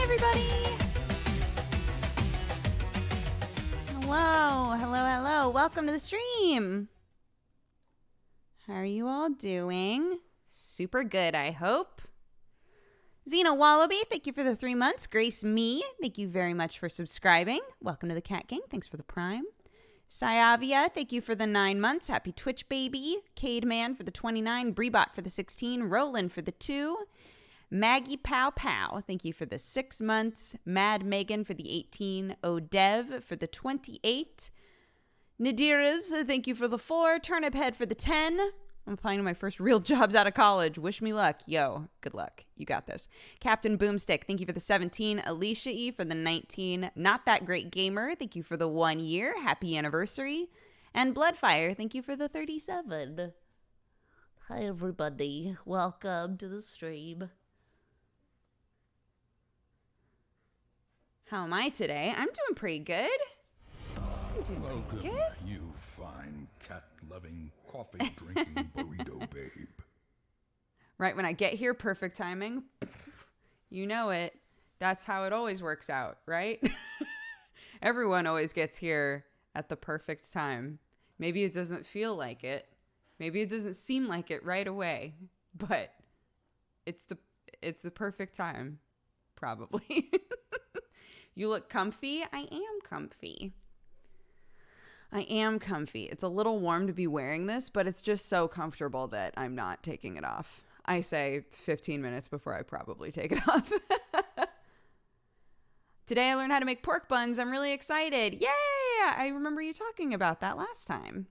everybody. Hello. Welcome to the stream. How are you all doing? Super good, I hope. Xena Wallaby, thank you for the 3 months. Grace Me, thank you very much for subscribing. Welcome to the Cat Gang. Thanks for the Prime. Sayavia, thank you for the 9 months. Happy Twitch baby. Cade Man for the 29. Breebot for the 16. Roland for the 2. Maggie Pow Pow, thank you for the 6 months. Mad Megan for the 18. Odev for the 28. Nadiras, thank you for the 4. Turnip Head for the 10. I'm applying to my first real jobs out of college. Wish me luck. Yo, good luck. You got this. Captain Boomstick, thank you for the 17. Alicia E for the 19. Not That Great Gamer, thank you for the 1 year. Happy anniversary. And Bloodfire, thank you for the 37. Hi, everybody. Welcome to the stream. How am I today? I'm doing pretty good. Welcome, you fine cat-loving, coffee-drinking burrito babe. Right when I get here, perfect timing. You know it. That's how it always works out, right? Everyone always gets here at the perfect time. Maybe it doesn't feel like it. Maybe it doesn't seem like it right away. But it's the perfect time, probably. You look comfy? I am comfy. It's a little warm to be wearing this, but it's just so comfortable that I'm not taking it off. I say 15 minutes before I probably take it off. Today I learned how to make pork buns. I'm really excited. Yay! I remember you talking about that last time.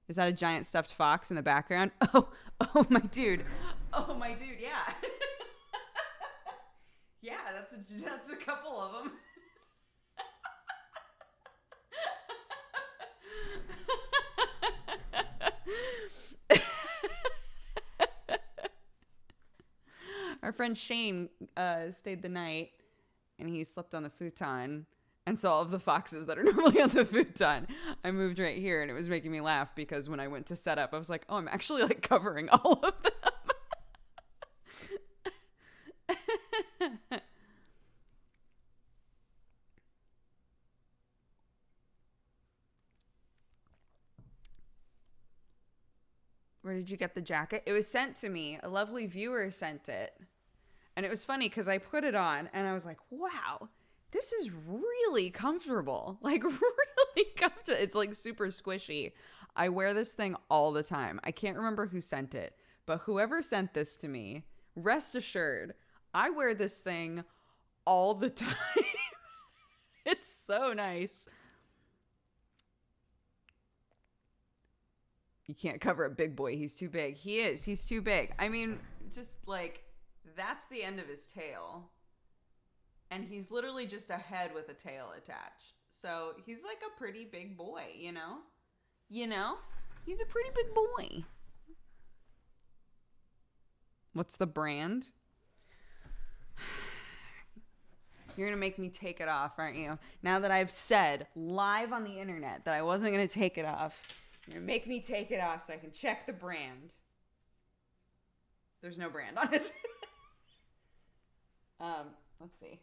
Is that a giant stuffed fox in the background? Oh my dude, yeah. Yeah, that's a couple of them. Our friend Shane stayed the night, and he slept on the futon, and saw all of the foxes that are normally on the futon. I moved right here, and it was making me laugh because when I went to set up, I was like, oh, I'm actually like covering all of them. Where did you get the jacket? It was sent to me. A lovely viewer sent it. And it was funny because I put it on and I was like, wow, this is really comfortable. Like really comfortable. It's like super squishy. I wear this thing all the time. I can't remember who sent it, but whoever sent this to me, rest assured, I wear this thing all the time. It's so nice. You can't cover a big boy. He's too big. He's too big. I mean, just like, that's the end of his tail. And he's literally just a head with a tail attached. So he's like a pretty big boy, you know? He's a pretty big boy. What's the brand? You're going to make me take it off, aren't you? Now that I've said live on the internet that I wasn't going to take it off, you're going to make me take it off so I can check the brand. There's no brand on it. Let's see.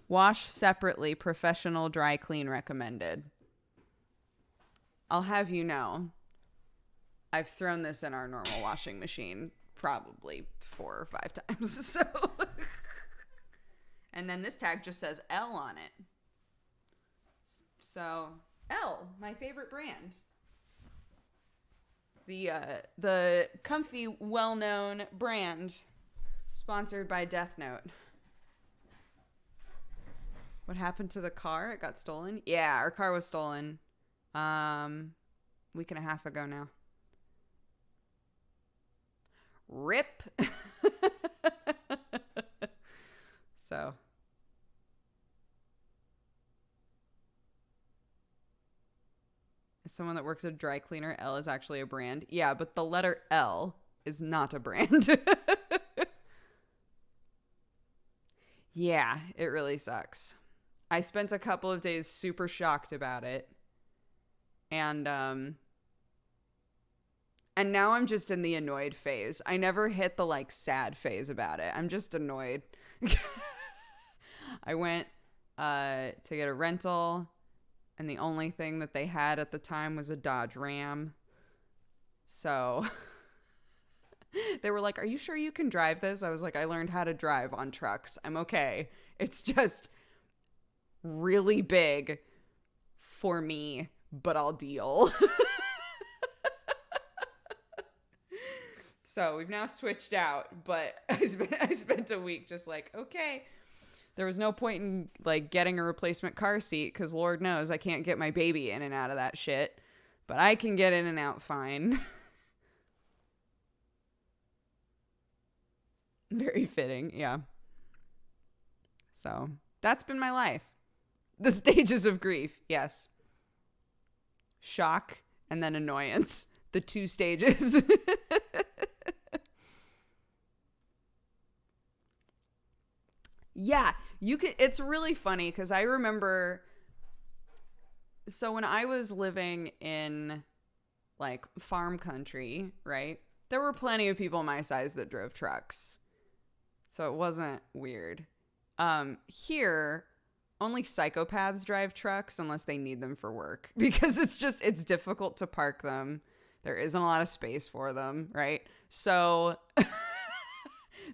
Wash separately. Professional dry clean recommended. I'll have you know, I've thrown this in our normal washing machine probably 4 or 5 times. So, and then this tag just says L on it. So, L, my favorite brand. The comfy, well-known brand sponsored by Death Note. What happened to the car? It got stolen? Yeah, our car was stolen. Week and a half ago now. RIP. So. As someone that works at a dry cleaner, L is actually a brand. Yeah, but the letter L is not a brand. Yeah, it really sucks. I spent a couple of days super shocked about it. And And now I'm just in the annoyed phase. I never hit the like sad phase about it. I'm just annoyed. I went to get a rental, and the only thing that they had at the time was a Dodge Ram. So they were like, "Are you sure you can drive this?" I was like, "I learned how to drive on trucks. I'm okay. It's just really big for me, but I'll deal." So we've now switched out, but I spent a week just like, okay. There was no point in like getting a replacement car seat because Lord knows I can't get my baby in and out of that shit, but I can get in and out fine. Very fitting, yeah. So that's been my life. The stages of grief, yes. Shock and then annoyance. The two stages. Yeah, you could. It's really funny because I remember. So when I was living in like farm country, right? There were plenty of people my size that drove trucks, so it wasn't weird. Here, only psychopaths drive trucks unless they need them for work because it's difficult to park them. There isn't a lot of space for them, right? So,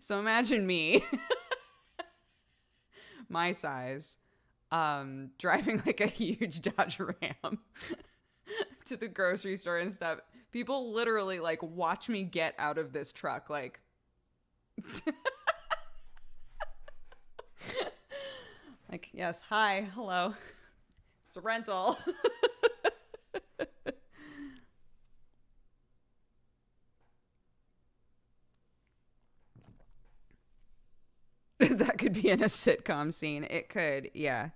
so imagine me. My size, driving like a huge Dodge Ram to the grocery store and stuff. People literally like watch me get out of this truck, like like, yes, hi, hello, it's a rental. That could be in a sitcom scene. It could, yeah.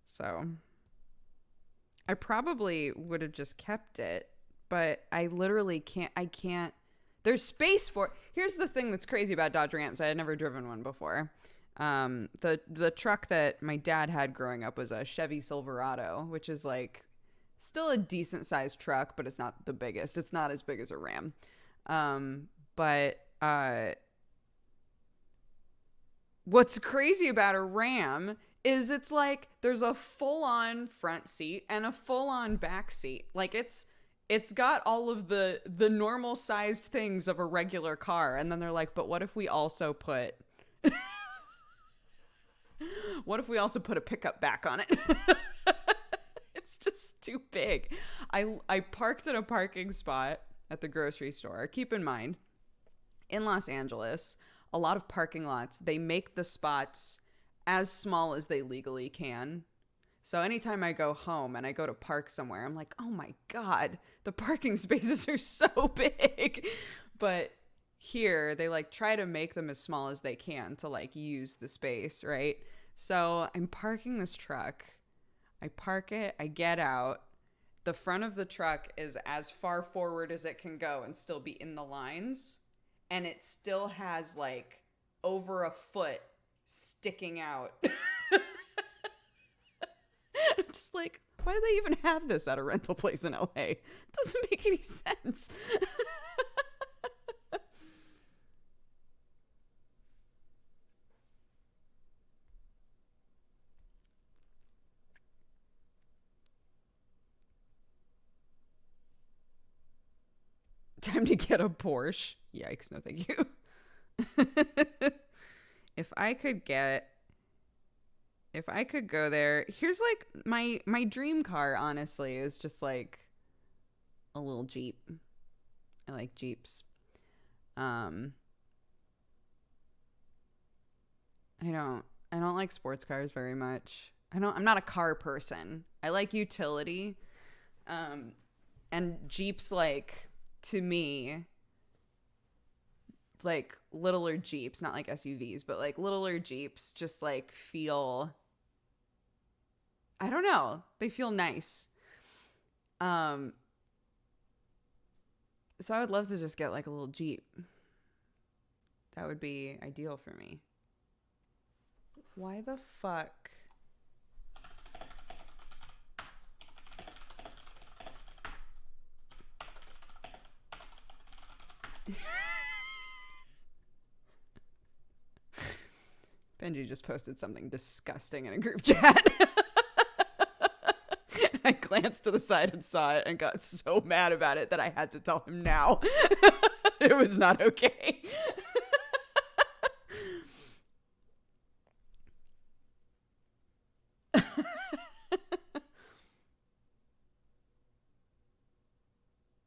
So I probably would have just kept it, but I literally can't. I can't. There's space for. Here's the thing that's crazy about Dodge Rams. I had never driven one before. The truck that my dad had growing up was a Chevy Silverado, which is like still a decent sized truck, but it's not the biggest. It's not as big as a Ram. But what's crazy about a Ram is it's like there's a full-on front seat and a full-on back seat. Like it's got all of the normal sized things of a regular car, and then they're like, but what if we also put a pickup back on it? It's just too big. I parked at a parking spot at the grocery store. Keep in mind, in Los Angeles, a lot of parking lots, they make the spots as small as they legally can. So anytime I go home and I go to park somewhere, I'm like, oh my God, the parking spaces are so big. But here, they like try to make them as small as they can to like use the space, right? So I'm parking this truck. I park it, I get out. The front of the truck is as far forward as it can go and still be in the lines. And it still has like over a foot sticking out. I'm just like, why do they even have this at a rental place in LA? It doesn't make any sense. Time to get a Porsche. Yikes, no thank you. If I could go there, here's like my dream car, honestly, is just like a little Jeep. I like Jeeps. Um I don't like sports cars very much. I'm not a car person. I like utility. And Jeeps, like, to me, like littler Jeeps, not like SUVs, but like littler Jeeps just like feel, I don't know, they feel nice. Um so I would love to just get like a little Jeep. That would be ideal for me. Why the fuck? Benji just posted something disgusting in a group chat. I glanced to the side and saw it and got so mad about it that I had to tell him now. It was not okay.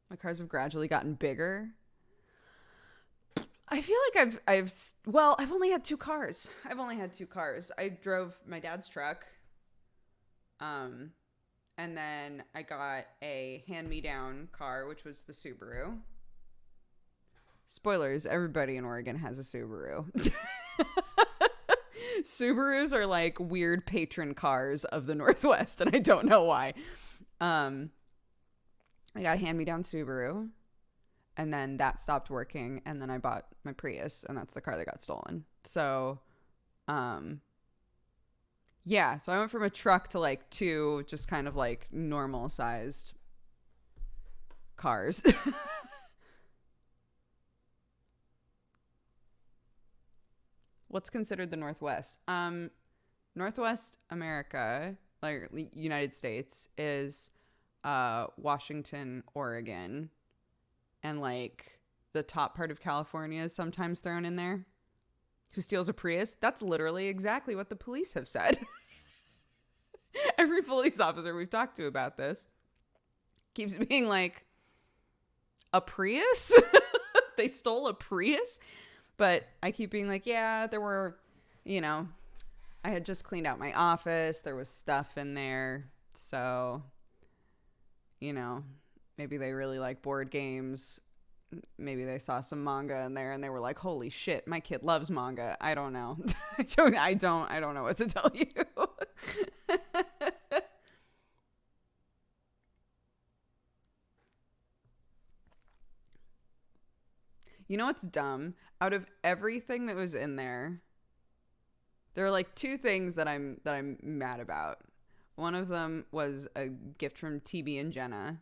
My cars have gradually gotten bigger. I feel like I've only had two cars. I drove my dad's truck. And then I got a hand-me-down car, which was the Subaru. Spoilers, everybody in Oregon has a Subaru. Subarus are like weird patron cars of the Northwest, and I don't know why. I got a hand-me-down Subaru. And then that stopped working, and then I bought my Prius, and that's the car that got stolen. So, yeah. So I went from a truck to like two just kind of like normal sized cars. What's considered the Northwest? Northwest America, like United States, is Washington, Oregon. And like the top part of California is sometimes thrown in there. Who steals a Prius? That's literally exactly what the police have said. Every police officer we've talked to about this keeps being like, a Prius? They stole a Prius? But I keep being like, yeah, there were, I had just cleaned out my office. There was stuff in there. So, maybe they really like board games. Maybe they saw some manga in there and they were like, holy shit, my kid loves manga. I don't know. I don't know what to tell you. You know what's dumb? Out of everything that was in there, there are like two things that I'm mad about. One of them was a gift from TB and Jenna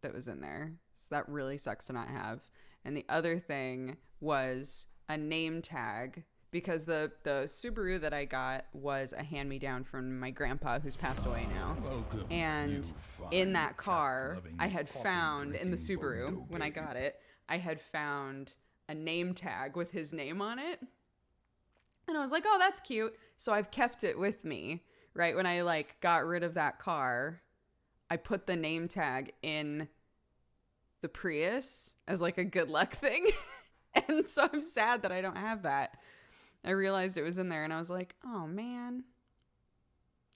that was in there. So that really sucks to not have. And the other thing was a name tag, because the Subaru that I got was a hand-me-down from my grandpa who's passed away now. Welcome, and in that car, I had found, in the Subaru, when I got it, I had found a name tag with his name on it. And I was like, oh, that's cute. So I've kept it with me, right? When I like got rid of that car, I put the name tag in the Prius as like a good luck thing. And so I'm sad that I don't have that. I realized it was in there and I was like, oh man,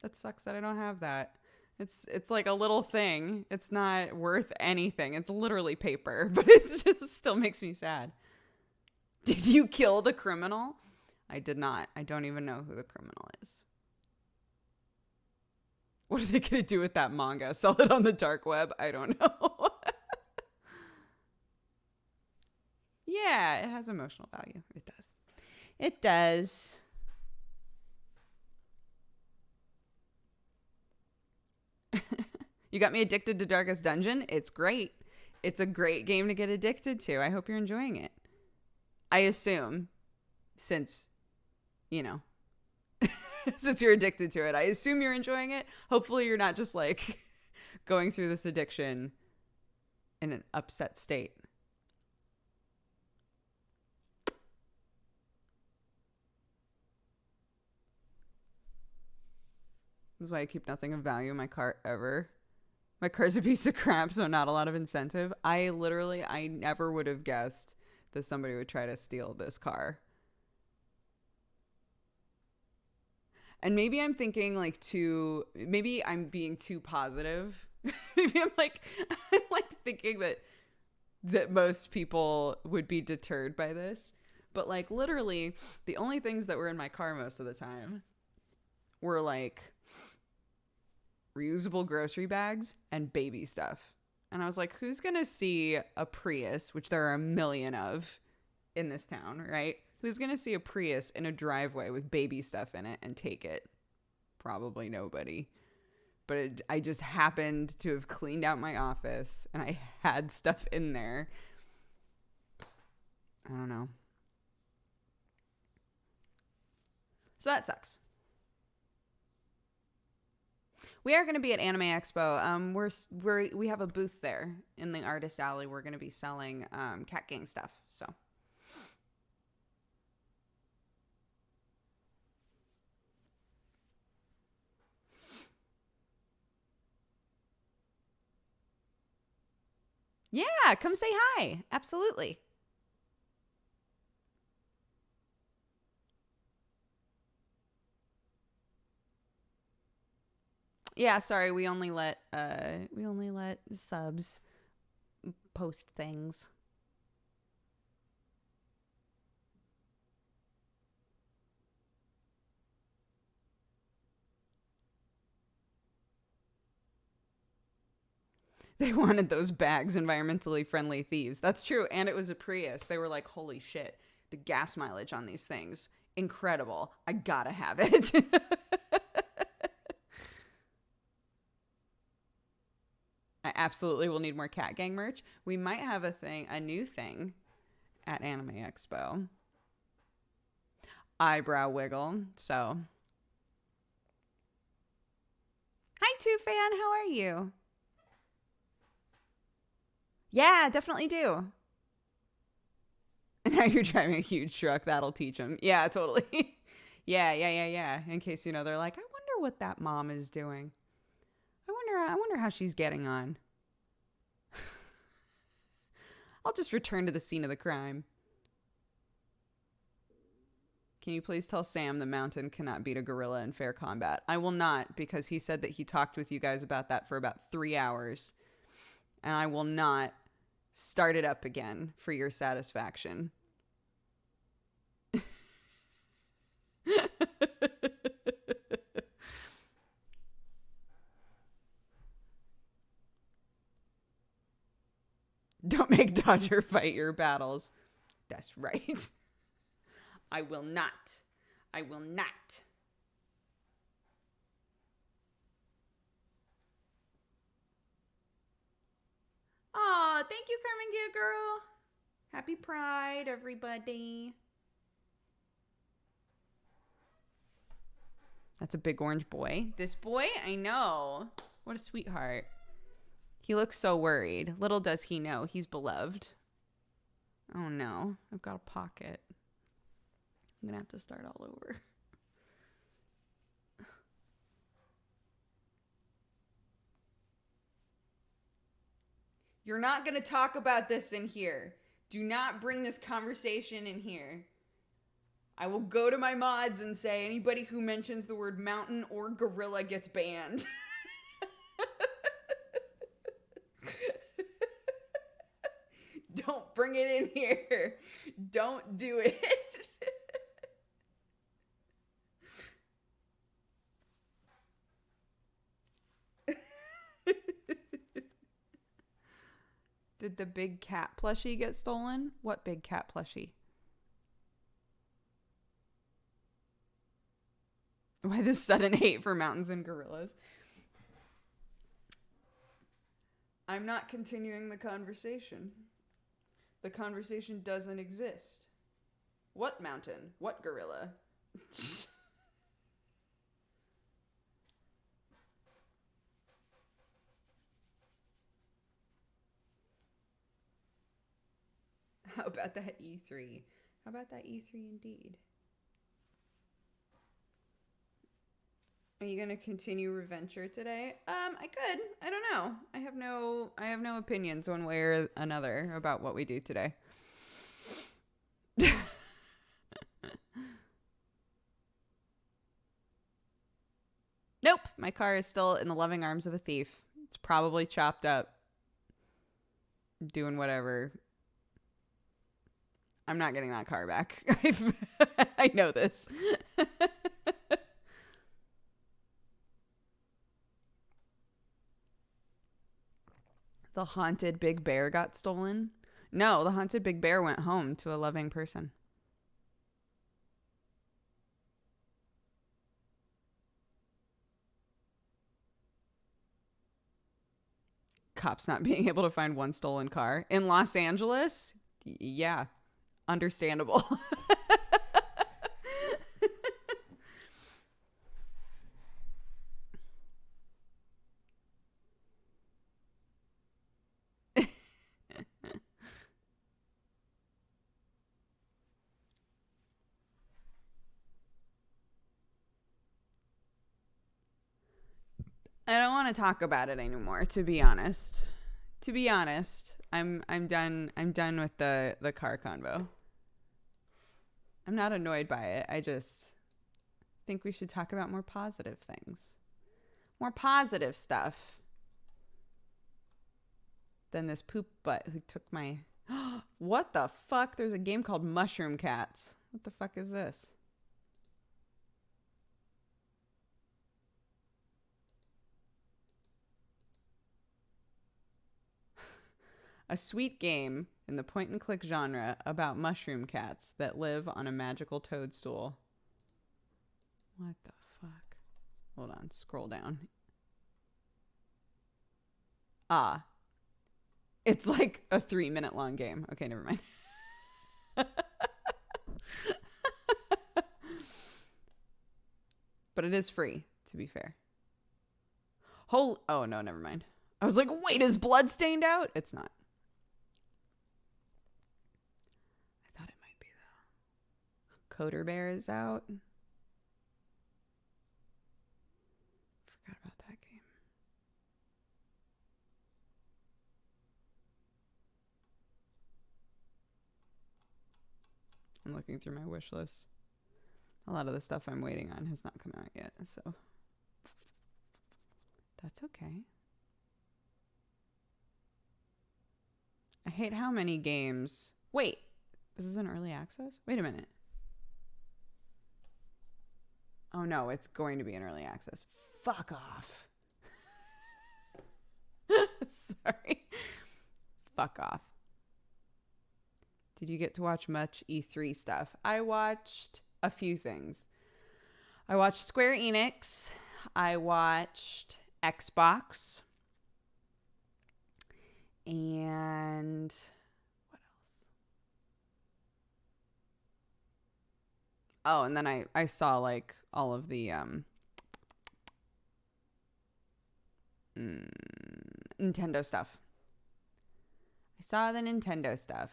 that sucks that I don't have that. It's like a little thing. It's not worth anything. It's literally paper, but it just still makes me sad. Did you kill the criminal? I did not. I don't even know who the criminal is. What are they going to do with that manga? Sell it on the dark web? I don't know. Yeah, it has emotional value. It does. It does. You got me addicted to Darkest Dungeon? It's great. It's a great game to get addicted to. I hope you're enjoying it. I assume, since, since you're addicted to it, I assume you're enjoying it. Hopefully you're not just like going through this addiction in an upset state. This is why I keep nothing of value in my car ever. My car's a piece of crap, so not a lot of incentive. I never would have guessed that somebody would try to steal this car. And maybe I'm thinking maybe I'm being too positive. Maybe I'm like thinking that most people would be deterred by this. But like literally the only things that were in my car most of the time were like reusable grocery bags and baby stuff. And I was like, who's going to see a Prius, which there are a million of in this town, right? Who's going to see a Prius in a driveway with baby stuff in it and take it? Probably nobody. But I just happened to have cleaned out my office and I had stuff in there. I don't know. So that sucks. We are going to be at Anime Expo. We have a booth there in the artist alley. We're going to be selling Cat Gang stuff. So yeah, come say hi. Absolutely. Yeah, sorry, we only let subs post things. They wanted those bags, environmentally friendly thieves. That's true, and it was a Prius. They were like, "Holy shit, the gas mileage on these things, incredible. I gotta have it." I absolutely will need more Cat Gang merch. We might have a new thing at Anime Expo. Eyebrow wiggle. So, hi, Two Fan. How are you? Yeah, definitely do. Now you're driving a huge truck. That'll teach them. Yeah, totally. Yeah. In case they're like, I wonder what that mom is doing. I wonder how she's getting on. I'll just return to the scene of the crime. Can you please tell Sam the mountain cannot beat a gorilla in fair combat? I will not, because he said that he talked with you guys about that for about 3 hours. And I will not start it up again for your satisfaction. Don't make Dodger fight your battles. That's right. I will not. I will not. Aw, thank you, Carmen Gia Girl. Happy Pride, everybody. That's a big orange boy. This boy? I know. What a sweetheart. He looks so worried. Little does he know he's beloved. Oh no, I've got a pocket. I'm gonna have to start all over. You're not gonna talk about this in here. Do not bring this conversation in here. I will go to my mods and say anybody who mentions the word mountain or gorilla gets banned. Don't bring it in here. Don't do it. Did the big cat plushie get stolen? What big cat plushie? Why this sudden hate for mountains and gorillas? I'm not continuing the conversation. The conversation doesn't exist. What mountain? What gorilla? How about that E3? How about that E3 indeed? Are you gonna continue Reventure today? I could. I don't know. I have no opinions one way or another about what we do today. Nope. My car is still in the loving arms of a thief. It's probably chopped up. Doing whatever. I'm not getting that car back. I know this. The haunted big bear got stolen? No, the haunted big bear went home to a loving person. Cops not being able to find one stolen car. In Los Angeles? Yeah. Understandable. I don't want to talk about it anymore, to be honest. To be honest, I'm done. I'm done with the car convo. I'm not annoyed by it. I just think we should talk about more positive things. More positive stuff than this poop butt who took my What the fuck? There's a game called Mushroom Cats. What the fuck is this? A sweet game in the point and click genre about mushroom cats that live on a magical toadstool. What the fuck? Hold on, scroll down. Ah. It's like a 3-minute long game. Okay, never mind. But it is free, to be fair. Oh no, never mind. I was like, wait, is blood stained out? It's not. I thought it might be though. Coder Bear is out. Forgot about that game. I'm looking through my wish list. A lot of the stuff I'm waiting on has not come out yet, so that's okay. I hate how many games... Wait, this is an early access? Wait a minute. Oh no, it's going to be an early access. Fuck off. Sorry. Fuck off. Did you get to watch much E3 stuff? I watched a few things. I watched Square Enix. I watched Xbox. And what else? Oh, and then I saw like all of the Nintendo stuff. I saw the Nintendo stuff.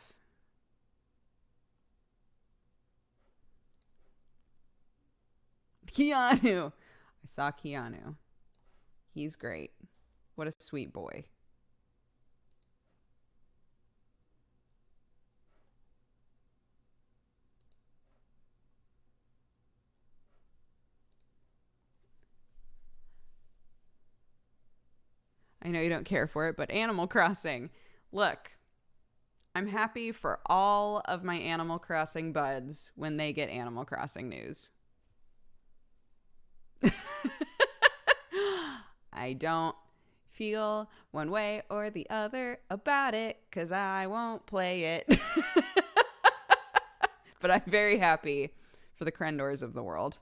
Keanu. I saw Keanu. He's great. What a sweet boy. I know you don't care for it, but Animal Crossing. Look, I'm happy for all of my Animal Crossing buds when they get Animal Crossing news. I don't feel one way or the other about it because I won't play it. But I'm very happy for the Crendors of the world.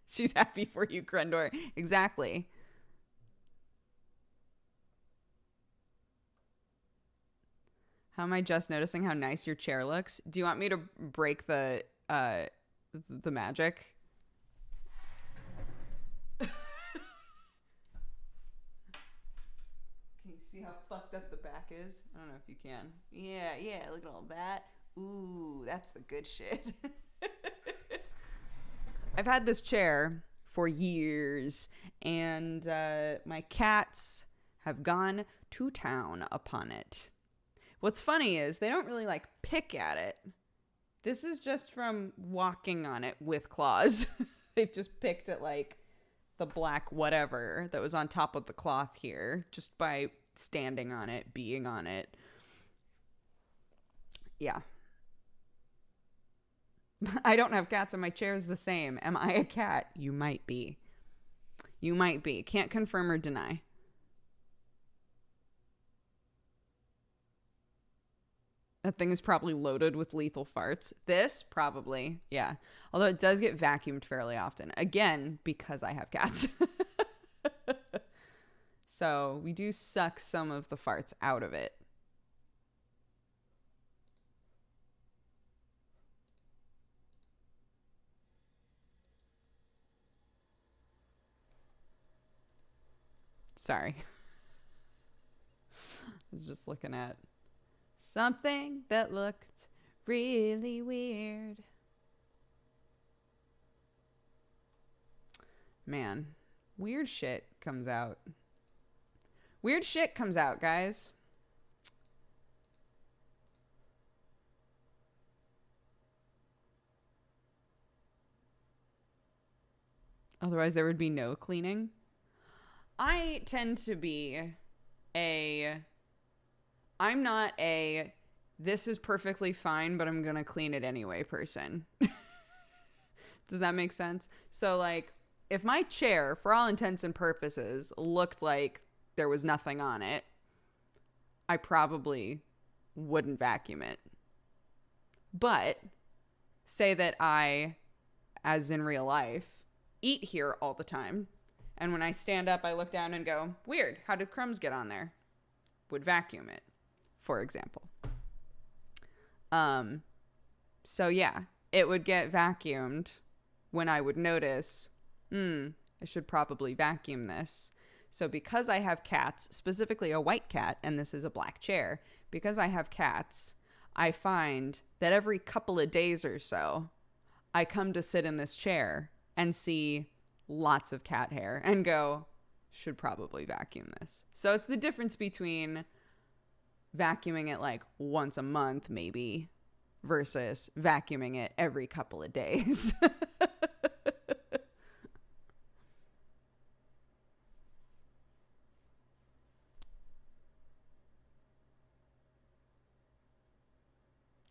She's happy for you, Crendor. Exactly. How am I just noticing how nice your chair looks? Do you want me to break the magic? Can you see how fucked up the back is? I don't know if you can. Yeah, look at all that. Ooh, that's the good shit. I've had this chair for years, and my cats have gone to town upon it. What's funny is they don't really like pick at it. This is just from walking on it with claws. They've just picked at like the black whatever that was on top of the cloth here just by standing on it, being on it. Yeah. I don't have cats and my chair is the same. Am I a cat? You might be. You might be. Can't confirm or deny. That thing is probably loaded with lethal farts. This, probably, yeah. Although it does get vacuumed fairly often. Again, because I have cats. So we do suck some of the farts out of it. Sorry. I was just looking at something that looked really weird. Man, weird shit comes out. Weird shit comes out, guys. Otherwise, there would be no cleaning. I tend to be I'm not a, this is perfectly fine, but I'm going to clean it anyway person. Does that make sense? So, like, if my chair, for all intents and purposes, looked like there was nothing on it, I probably wouldn't vacuum it. But say that I, as in real life, eat here all the time. And when I stand up, I look down and go, weird, how did crumbs get on there? Would vacuum it, for example. So yeah, it would get vacuumed when I would notice, I should probably vacuum this. So because I have cats, specifically a white cat, and this is a black chair, because I have cats, I find that every couple of days or so, I come to sit in this chair and see lots of cat hair and go, should probably vacuum this. So it's the difference between vacuuming it like once a month maybe versus vacuuming it every couple of days.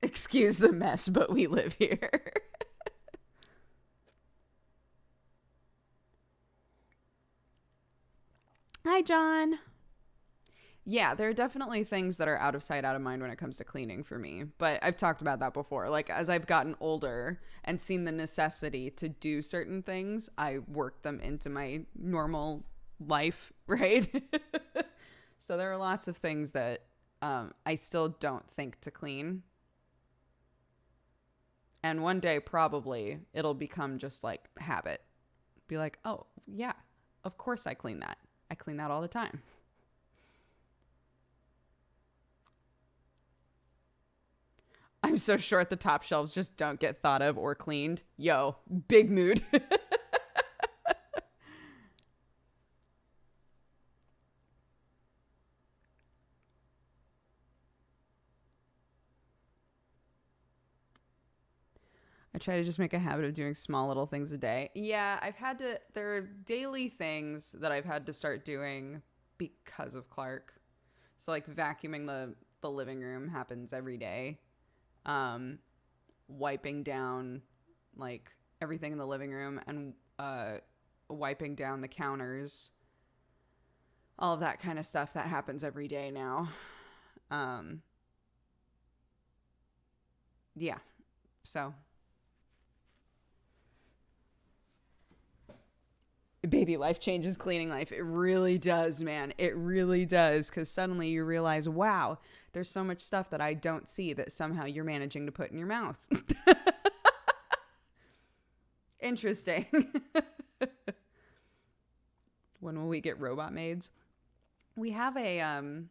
Excuse the mess, but we live here. Hi, John. Yeah, there are definitely things that are out of sight, out of mind when it comes to cleaning for me. But I've talked about that before. Like, as I've gotten older and seen the necessity to do certain things, I work them into my normal life, right? So there are lots of things that I still don't think to clean. And one day, probably, it'll become just like habit. Be like, oh, yeah, of course I clean that. I clean that all the time. I'm so short the top shelves just don't get thought of or cleaned. Yo, big mood. I try to just make a habit of doing small little things a day. Yeah, there are daily things that I've had to start doing because of Clark. So like vacuuming the living room happens every day. Wiping down like everything in the living room and wiping down the counters. All of that kind of stuff that happens every day now. Yeah. So baby, life changes cleaning life. It really does, man. It really does. Because suddenly you realize, wow, there's so much stuff that I don't see that somehow you're managing to put in your mouth. Interesting. When will we get robot maids? We have an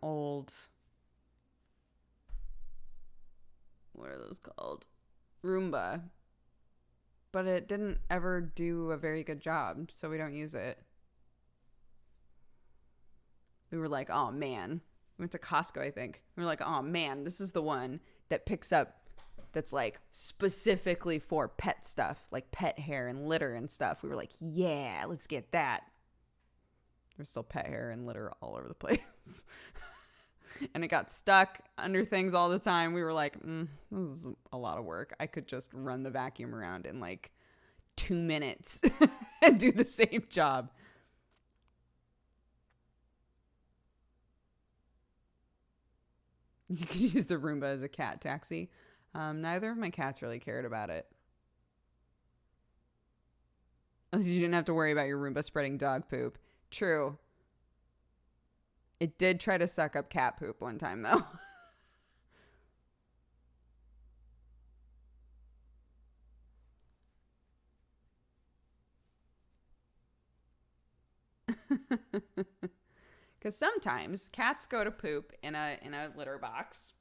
old, what are those called? Roomba. But it didn't ever do a very good job, so we don't use it. We were like, oh man. We went to Costco, I think. We were like, oh man, this is the one that picks up, that's like specifically for pet stuff, like pet hair and litter and stuff. We were like, yeah, let's get that. There's still pet hair and litter all over the place. And it got stuck under things all the time. We were like, this is a lot of work. I could just run the vacuum around in like 2 minutes and do the same job. You could use the Roomba as a cat taxi. Neither of my cats really cared about it. At least you didn't have to worry about your Roomba spreading dog poop. True. It did try to suck up cat poop one time, though. Because sometimes cats go to poop in a litter box,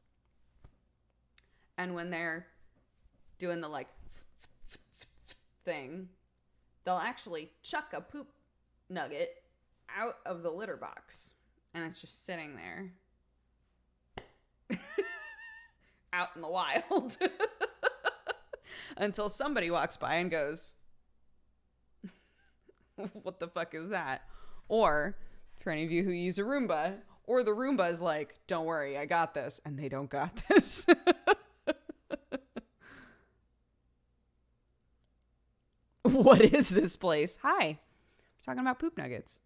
and when they're doing the like thing, they'll actually chuck a poop nugget out of the litter box, and it's just sitting there out in the wild until somebody walks by and goes, what the fuck is that? Or for any of you who use a Roomba, or the Roomba is like, don't worry, I got this, and they don't got this. What is this place? Hi. We're talking about poop nuggets.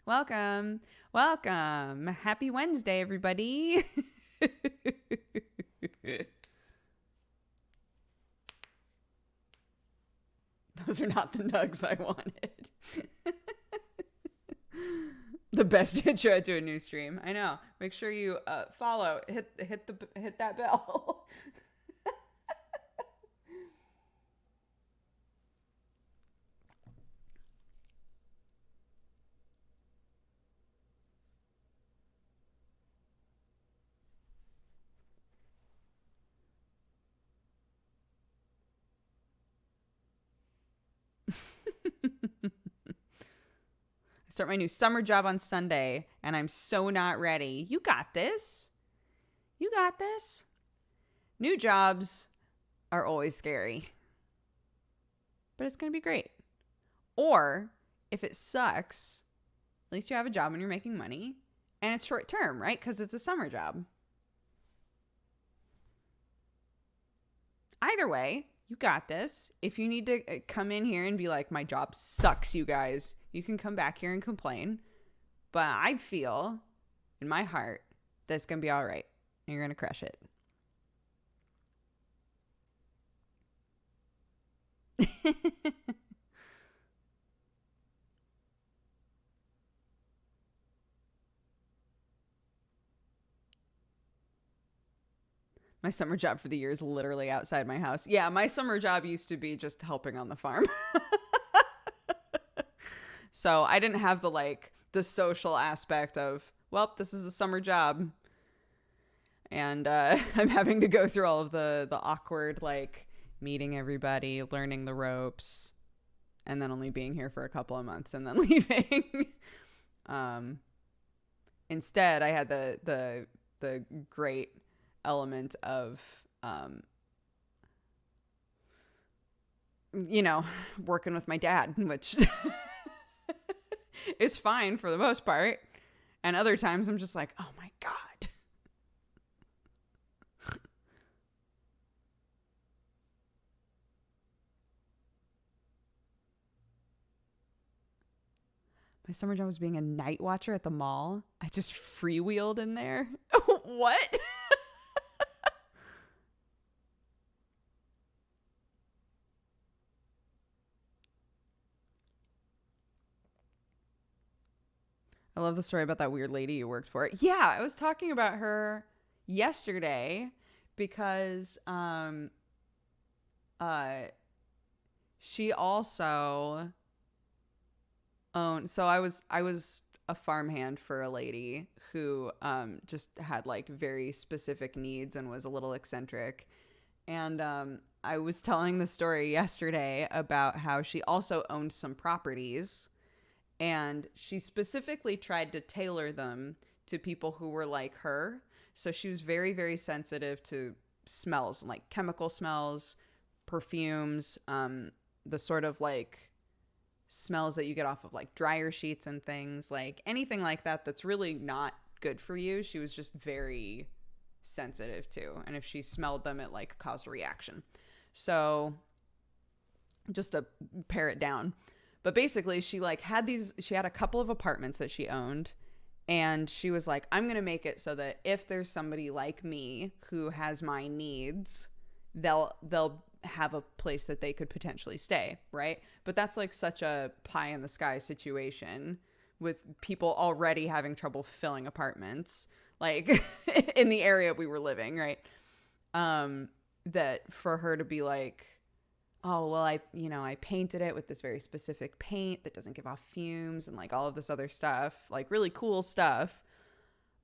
Welcome. Welcome. Happy Wednesday, everybody. Those are not the nugs I wanted. The best intro to a new stream. I know. Make sure you follow. Hit that bell. Start my new summer job on Sunday, and I'm so not ready. You got this. You got this. New jobs are always scary, but it's going to be great. Or if it sucks, at least you have a job and you're making money, and it's short term, right? Because it's a summer job. Either way, you got this. If you need to come in here and be like, my job sucks, you guys, you can come back here and complain. But I feel in my heart that it's going to be all right. And you're going to crush it. My summer job for the year is literally outside my house. Yeah, my summer job used to be just helping on the farm. So I didn't have the social aspect of, well, this is a summer job. And I'm having to go through all of the awkward, meeting everybody, learning the ropes, and then only being here for a couple of months and then leaving. Instead, I had the great element of, working with my dad, which is fine for the most part. And other times I'm just like, oh my God. My summer job was being a night watcher at the mall. I just freewheeled in there. What? I love the story about that weird lady you worked for. Yeah, I was talking about her yesterday because she also owned, so I was a farmhand for a lady who just had very specific needs and was a little eccentric. And I was telling the story yesterday about how she also owned some properties. And she specifically tried to tailor them to people who were like her. So she was very, very sensitive to smells, like chemical smells, perfumes, the sort of smells that you get off of dryer sheets and things, anything like that that's really not good for you. She was just very sensitive to. And if she smelled them, it caused a reaction. So just to pare it down. But basically, she had a couple of apartments that she owned, and she was like, I'm going to make it so that if there's somebody like me who has my needs, they'll have a place that they could potentially stay, right? But that's such a pie in the sky situation with people already having trouble filling apartments, in the area we were living, right? That for her to be like, oh, well, I painted it with this very specific paint that doesn't give off fumes and like all of this other stuff, like really cool stuff.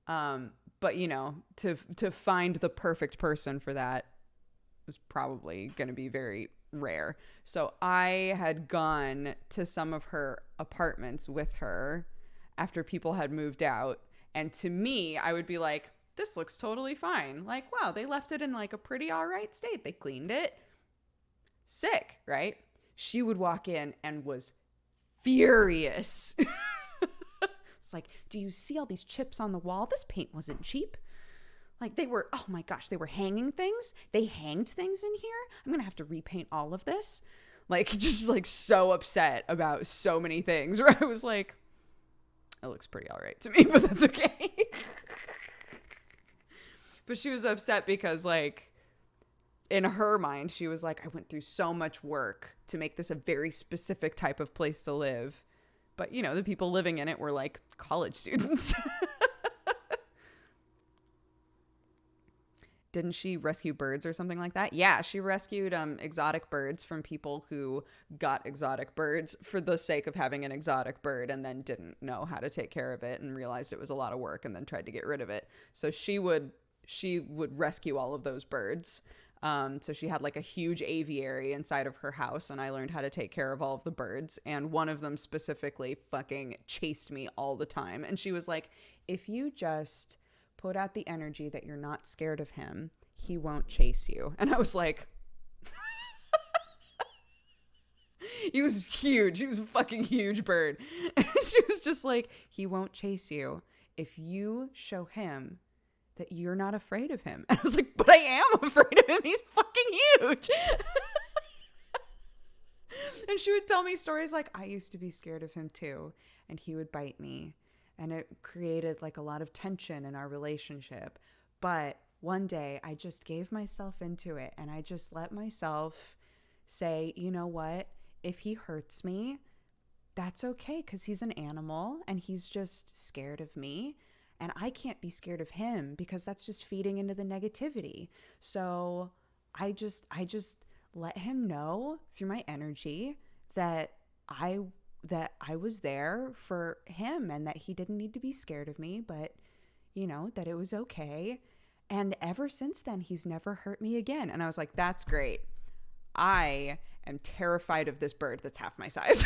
But to find the perfect person for that was probably going to be very rare. So I had gone to some of her apartments with her after people had moved out. And to me, I would be like, this looks totally fine. Like, wow, they left it in like a pretty all right state. They cleaned it. Sick, right? She would walk in and was furious. It's like, do you see all these chips on the wall? This paint wasn't cheap. Like they were, oh my gosh, they were hanging things. They hanged things in here. I'm going to have to repaint all of this. Like just like so upset about so many things where I was like, it looks pretty all right to me, but that's okay. But she was upset because like in her mind, she was like, I went through so much work to make this a very specific type of place to live. But, the people living in it were like college students. Didn't she rescue birds or something like that? Yeah, she rescued exotic birds from people who got exotic birds for the sake of having an exotic bird and then didn't know how to take care of it and realized it was a lot of work and then tried to get rid of it. So she would rescue all of those birds. So she had like a huge aviary inside of her house and I learned how to take care of all of the birds. And one of them specifically fucking chased me all the time. And she was like, if you just put out the energy that you're not scared of him, he won't chase you. And I was like, he was huge. He was a fucking huge bird. And she was just like, he won't chase you if you show him that you're not afraid of him. And I was like, but I am afraid of him. He's fucking huge. And she would tell me stories like, I used to be scared of him too. And he would bite me. And it created like a lot of tension in our relationship. But one day I just gave myself into it. And I just let myself say, you know what? If he hurts me, that's okay. Because he's an animal and he's just scared of me. And I can't be scared of him because that's just feeding into the negativity. So I just let him know through my energy that I was there for him and that he didn't need to be scared of me, but that it was okay. And ever since then, he's never hurt me again. And I was like, that's great. I am terrified of this bird that's half my size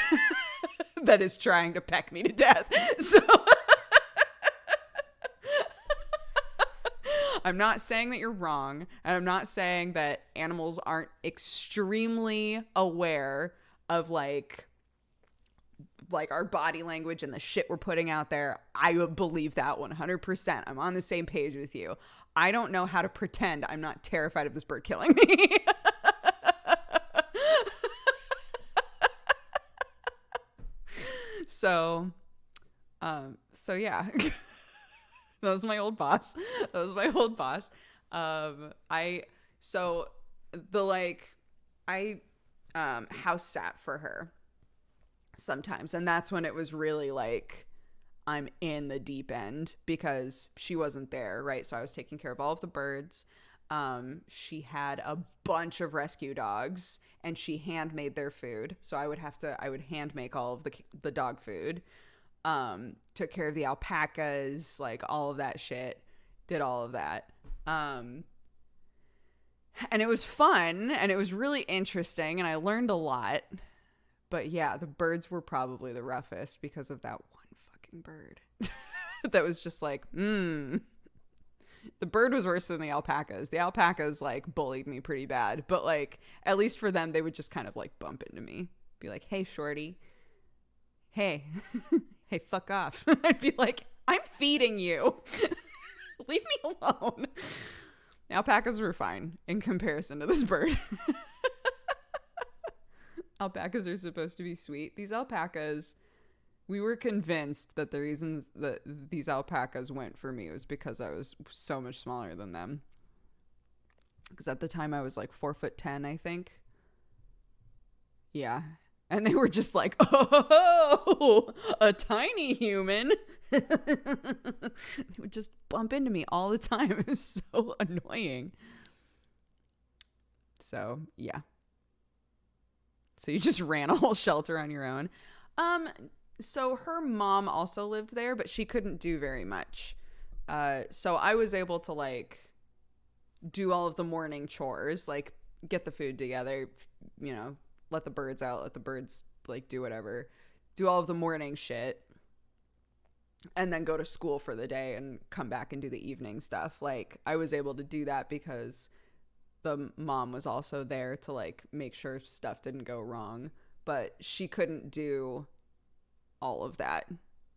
that is trying to peck me to death. So I'm not saying that you're wrong, and I'm not saying that animals aren't extremely aware of like our body language and the shit we're putting out there. I believe that 100%. I'm on the same page with you. I don't know how to pretend I'm not terrified of this bird killing me. So yeah. That was my old boss. I house sat for her sometimes. And that's when it was really like, I'm in the deep end because she wasn't there. Right. So I was taking care of all of the birds. She had a bunch of rescue dogs and she handmade their food. So I would hand make all of the dog food. Took care of the alpacas, like all of that shit, did all of that. And it was fun and it was really interesting and I learned a lot. But yeah, the birds were probably the roughest because of that one fucking bird that was just like, the bird was worse than the alpacas. The alpacas like bullied me pretty bad, but like at least for them, they would just kind of like bump into me, be like, hey, shorty, hey, hey, fuck off. I'd be like, I'm feeding you. Leave me alone. Alpacas were fine in comparison to this bird. Alpacas are supposed to be sweet. These alpacas, we were convinced that the reasons that these alpacas went for me was because I was so much smaller than them. Because at the time I was like 4'10", I think. Yeah. And they were just like, oh, a tiny human. They would just bump into me all the time. It was so annoying. So, yeah. So you just ran a whole shelter on your own. So her mom also lived there, but she couldn't do very much. So I was able to like do all of the morning chores, like get the food together, you know, let the birds out, let the birds like do whatever, do all of the morning shit, and then go to school for the day and come back and do the evening stuff. Like I was able to do that because the mom was also there to like make sure stuff didn't go wrong, but she couldn't do all of that,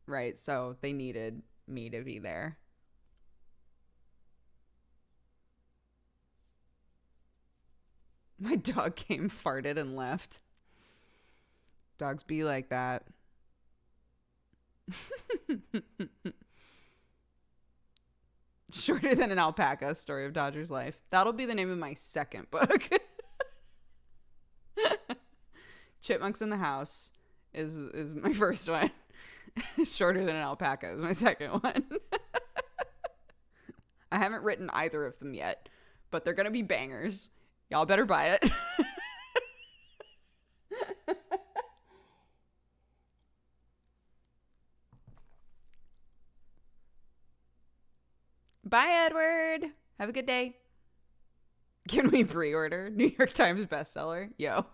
right? So they needed me to be there. My dog came, farted, and left. Dogs be like that. Shorter than an alpaca, story of Dodger's life. That'll be the name of my second book. Chipmunks in the House is my first one. Shorter than an alpaca is my second one. I haven't written either of them yet, but they're gonna be bangers. Y'all better buy it. Bye, Edward. Have a good day. Can we pre-order? New York Times bestseller? Yo.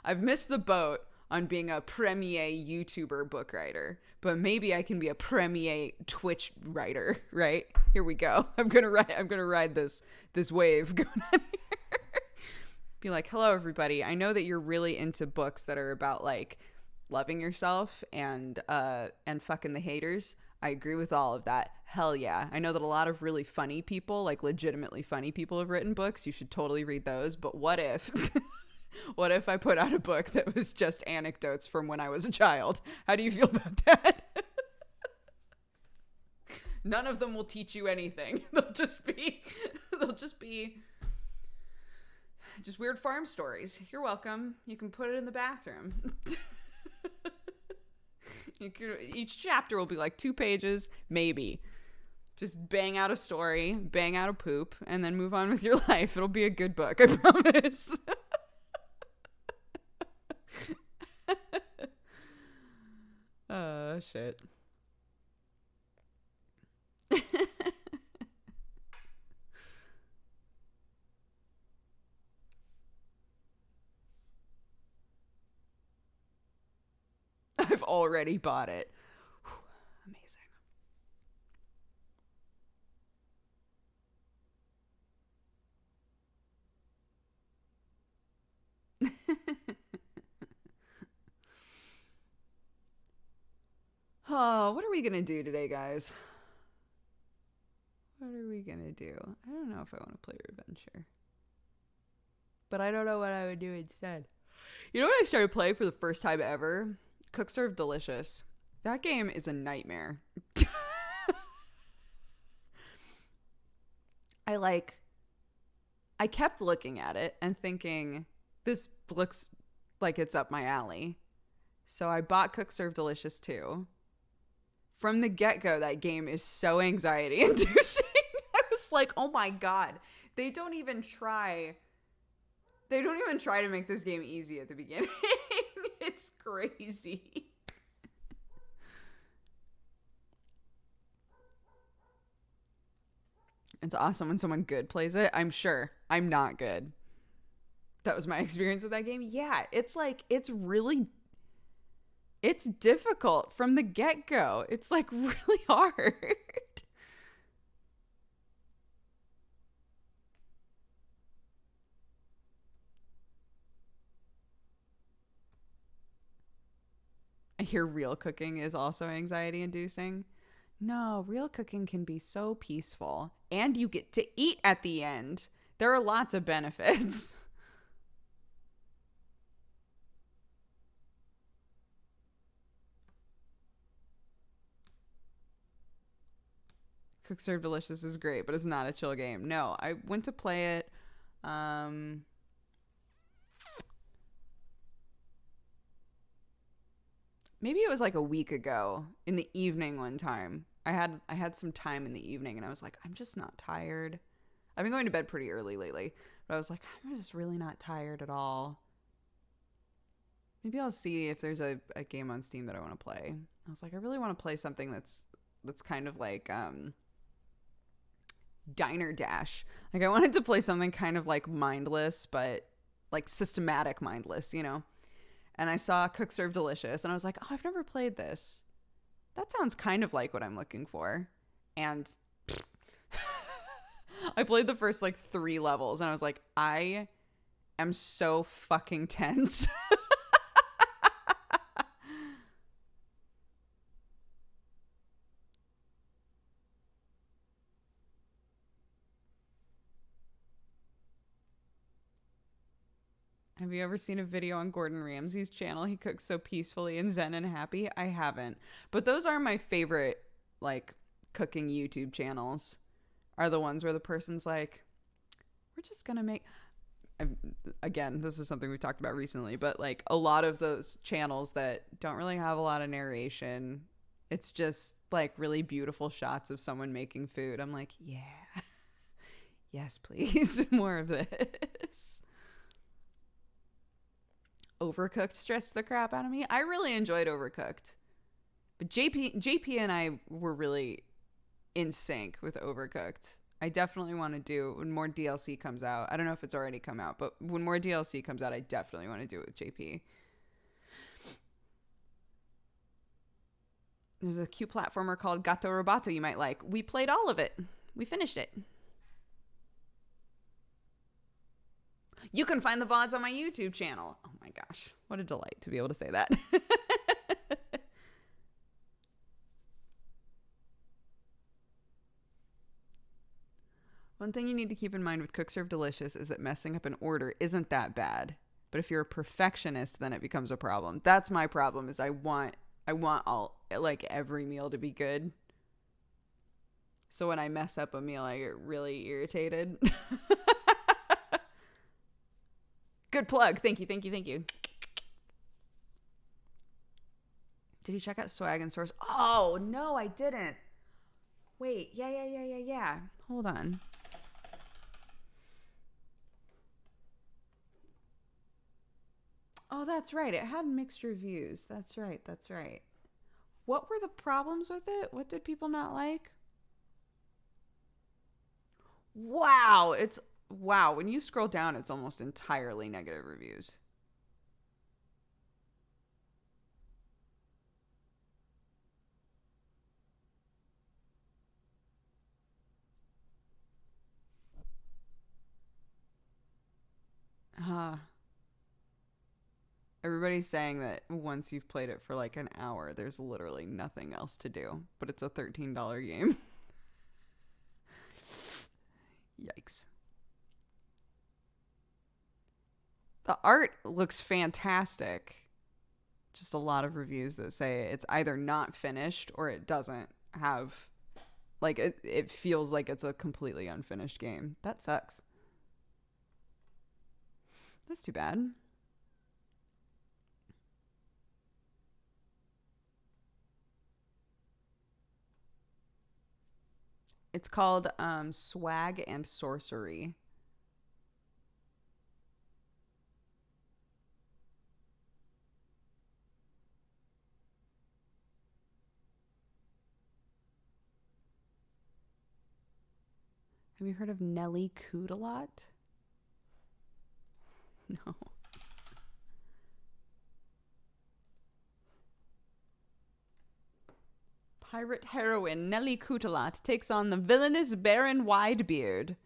I've missed the boat on being a premier YouTuber book writer, but maybe I can be a premier Twitch writer, right? Here we go. I'm gonna ride this wave going on here. Be like, hello everybody. I know that you're really into books that are about like loving yourself and fucking the haters. I agree with all of that. Hell yeah. I know that a lot of really funny people, like legitimately funny people, have written books. You should totally read those. But what if what if I put out a book that was just anecdotes from when I was a child? How do you feel about that? None of them will teach you anything. They'll just be just weird farm stories. You're welcome. You can put it in the bathroom. Each chapter will be like 2 pages, maybe. Just bang out a story, bang out a poop, and then move on with your life. It'll be a good book, I promise. Oh, shit. I've already bought it. Whew, amazing. Oh, what are we gonna do today, guys? What are we gonna do? I don't know if I want to play Reventure, but I don't know what I would do instead. You know what I started playing for the first time ever? Cook Serve Delicious. That game is a nightmare. I kept looking at it and thinking, this looks like it's up my alley. So I bought Cook Serve Delicious 2. From the get-go, that game is so anxiety-inducing. I was like, oh my god. They don't even try to make this game easy at the beginning. It's crazy. It's awesome when someone good plays it. I'm sure. I'm not good. That was my experience with that game. Yeah, it's like, it's difficult from the get-go. It's like really hard. I hear real cooking is also anxiety inducing. No, real cooking can be so peaceful. And you get to eat at the end. There are lots of benefits. Cook Serve Delicious is great, but it's not a chill game. No, I went to play it. Maybe it was like a week ago in the evening one time. I had some time in the evening and I was like, I'm just not tired. I've been going to bed pretty early lately, but I was like, I'm just really not tired at all. Maybe I'll see if there's a game on Steam that I want to play. I was like, I really want to play something that's kind of like Diner Dash. Like I wanted to play something kind of like mindless, but like systematic mindless, you know? And I saw Cook Serve Delicious and I was like, oh, I've never played this. That sounds kind of like what I'm looking for. And I played the first like 3 levels and I was like, I am so fucking tense. Have you ever seen a video on Gordon Ramsay's channel? He cooks so peacefully and zen and happy. I haven't. But those are my favorite, like, cooking YouTube channels. Are the ones where the person's like, we're just going to make... Again, this is something we've talked about recently, but, like, a lot of those channels that don't really have a lot of narration, it's just, like, really beautiful shots of someone making food. I'm like, yeah. Yes, please. More of this. Overcooked stressed the crap out of me. I really enjoyed Overcooked. But JP and I were really in sync with Overcooked. I definitely want to do when more DLC comes out. I don't know if it's already come out, but when more DLC comes out, I definitely want to do it with JP. There's a cute platformer called Gato Roboto you might like. We played all of it. We finished it. You can find the VODs on my YouTube channel. Oh my gosh. What a delight to be able to say that. One thing you need to keep in mind with Cook Serve Delicious is that messing up an order isn't that bad. But if you're a perfectionist, then it becomes a problem. That's my problem is I want all, like, every meal to be good. So when I mess up a meal, I get really irritated. Good plug. Thank you. Did you check out Swag and Source? Oh, no, I didn't. Wait. Yeah. Hold on. Oh, that's right. It had mixed reviews. That's right. What were the problems with it? What did people not like? Wow. Wow. When you scroll down, it's almost entirely negative reviews. Everybody's saying that once you've played it for like an hour, there's literally nothing else to do. But it's a $13 game. Yikes. The art looks fantastic. Just a lot of reviews that say it's either not finished or it doesn't have... Like, it feels like it's a completely unfinished game. That sucks. That's too bad. It's called Swag and Sorcery. Have you heard of Nelly Coodalot? No. Pirate heroine Nelly Coodalot takes on the villainous Baron Widebeard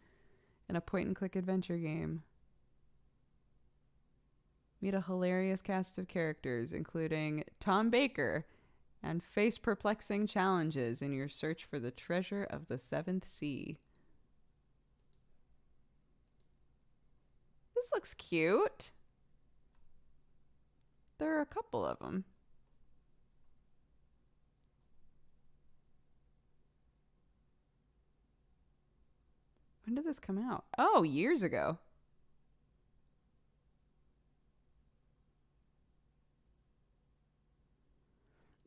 in a point-and-click adventure game. Meet a hilarious cast of characters, including Tom Baker, and face perplexing challenges in your search for the treasure of the Seventh Sea. This looks cute. There are a couple of them. When did this come out? Oh, years ago.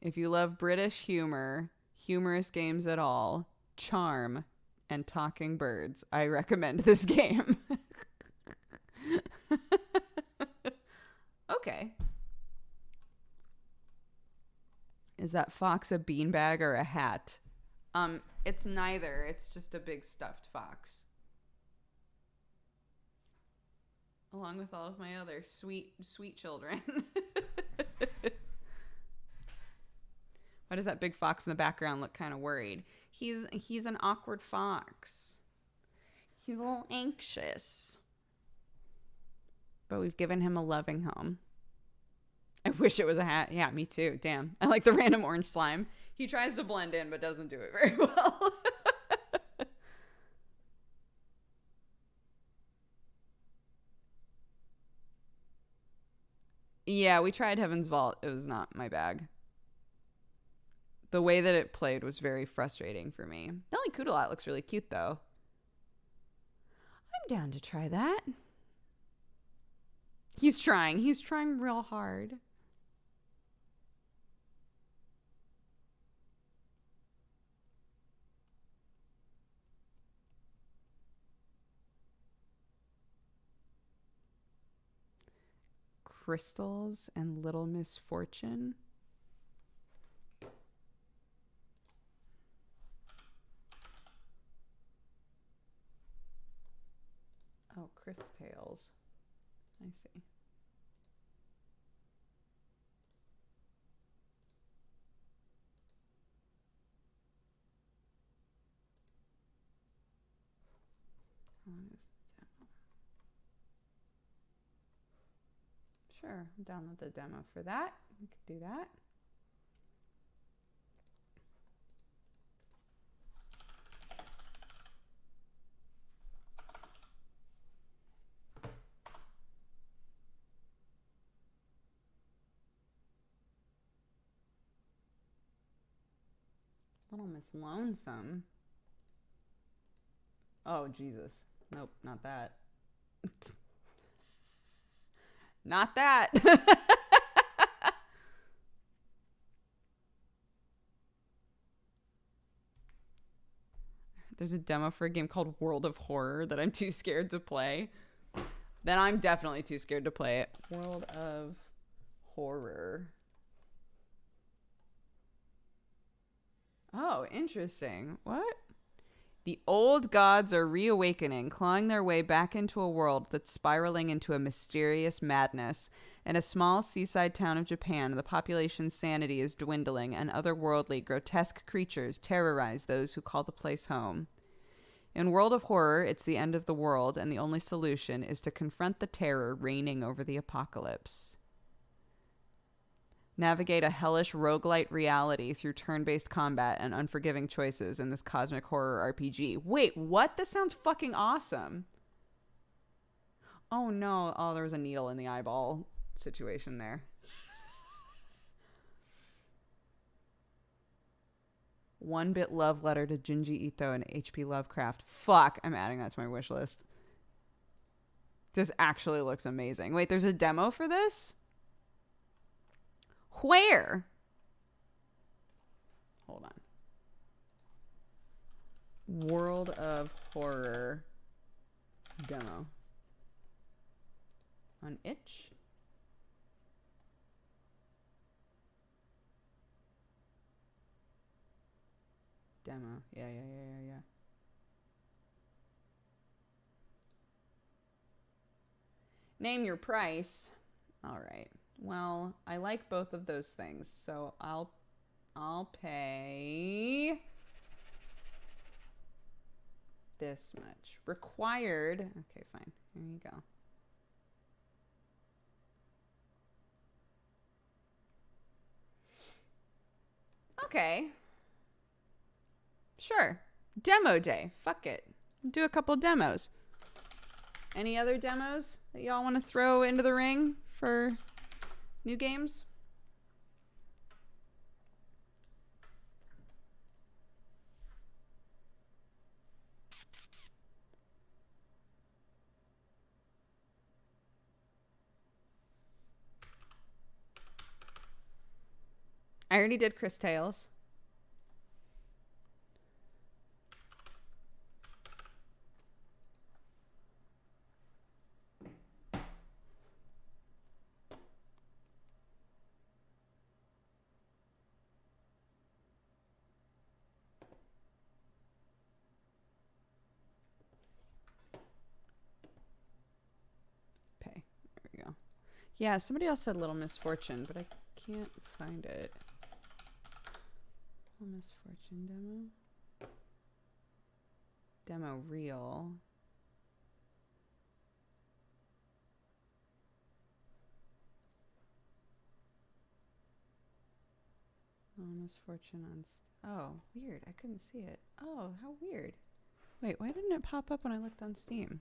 If you love British humor, humorous games at all, charm, and talking birds, I recommend this game. Okay. Is that fox a beanbag or a hat? It's neither. It's just a big stuffed fox. Along with all of my other sweet, sweet children. Why does that big fox in the background look kind of worried? He's an awkward fox. He's a little anxious. But we've given him a loving home. I wish it was a hat. Yeah, me too. Damn. I like the random orange slime. He tries to blend in, but doesn't do it very well. Yeah, we tried Heaven's Vault. It was not my bag. The way that it played was very frustrating for me. Nelly Kudalat looks really cute, though. I'm down to try that. He's trying. He's trying real hard. Crystals and Little Misfortune. Oh, Chris Tales. I see. How long is the demo? Sure, download the demo for that. We could do that. Little Miss Lonesome. Oh, Jesus. Nope, not that. Not that. There's a demo for a game called World of Horror that I'm too scared to play. Then I'm definitely too scared to play it. World of Horror. Oh, interesting. What? The old gods are reawakening, clawing their way back into a world that's spiraling into a mysterious madness. In a small seaside town of Japan, the population's sanity is dwindling, and otherworldly, grotesque creatures terrorize those who call the place home. In World of Horror, it's the end of the world, and the only solution is to confront the terror reigning over the apocalypse. Navigate a hellish roguelite reality through turn-based combat and unforgiving choices in this cosmic horror RPG. Wait, what? This sounds fucking awesome. Oh no. Oh, there was a needle in the eyeball situation there. One-bit love letter to Junji Ito and H.P. Lovecraft. Fuck, I'm adding that to my wish list. This actually looks amazing. Wait, there's a demo for this? Where? Hold on. World of Horror demo. On itch? Demo. Yeah. Name your price. All right. Well, I like both of those things, so I'll pay this much. Required. Okay, fine. Here you go. Okay. Sure. Demo day. Fuck it. Do a couple demos. Any other demos that y'all want to throw into the ring for new games? I already did Chris Tales. Yeah, somebody else said Little Misfortune, but I can't find it. Little Misfortune demo. Demo reel. Little Misfortune on... Oh, weird. I couldn't see it. Oh, how weird. Wait, why didn't it pop up when I looked on Steam?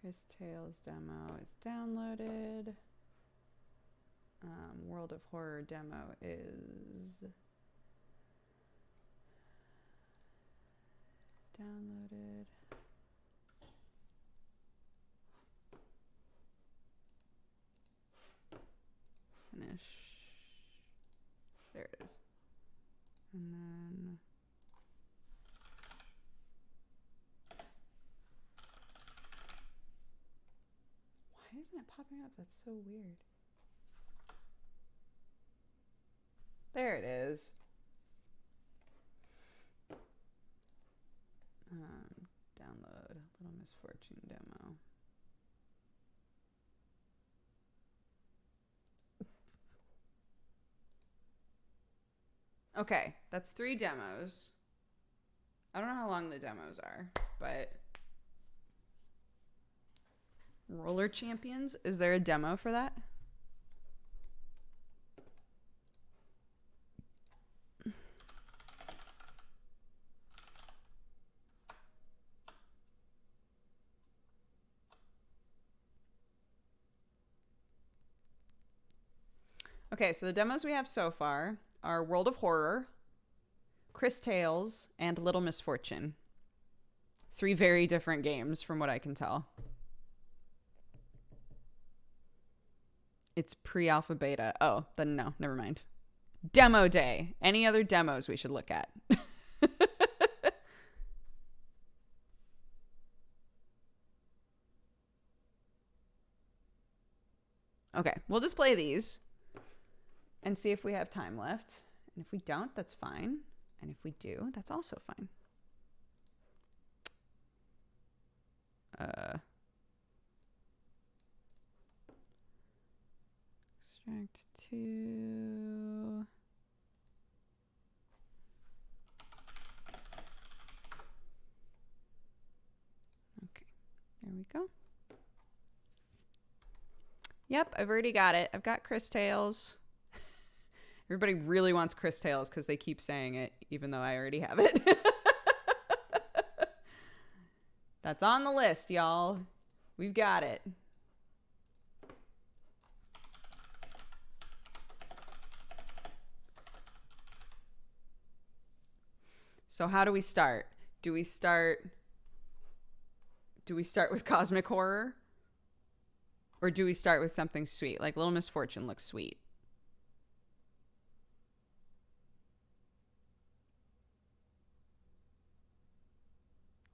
Chris Tales demo is downloaded. World of Horror demo is downloaded. Finish. There it is. And then why isn't it popping up? That's so weird. There it is. Download Little Misfortune demo. Okay, that's 3 demos. I don't know how long the demos are, but Roller Champions, is there a demo for that? Okay, so the demos we have so far are World of Horror, Chris Tales, and Little Misfortune. 3 very different games from what I can tell. It's pre-alpha beta. Oh, then no, never mind. Demo day. Any other demos we should look at? Okay, we'll just play these and see if we have time left. And if we don't, that's fine. And if we do, that's also fine. Extract to... Okay, there we go. Yep, I've already got it. I've got Chris Tales. Everybody really wants Chris Tales because they keep saying it, even though I already have it. That's on the list, y'all. We've got it. So how do we start? Do we start with Cosmic Horror? Or do we start with something sweet? Like Little Misfortune looks sweet.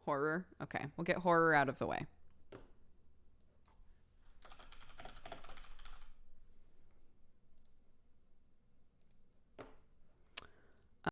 Horror? Okay, we'll get horror out of the way.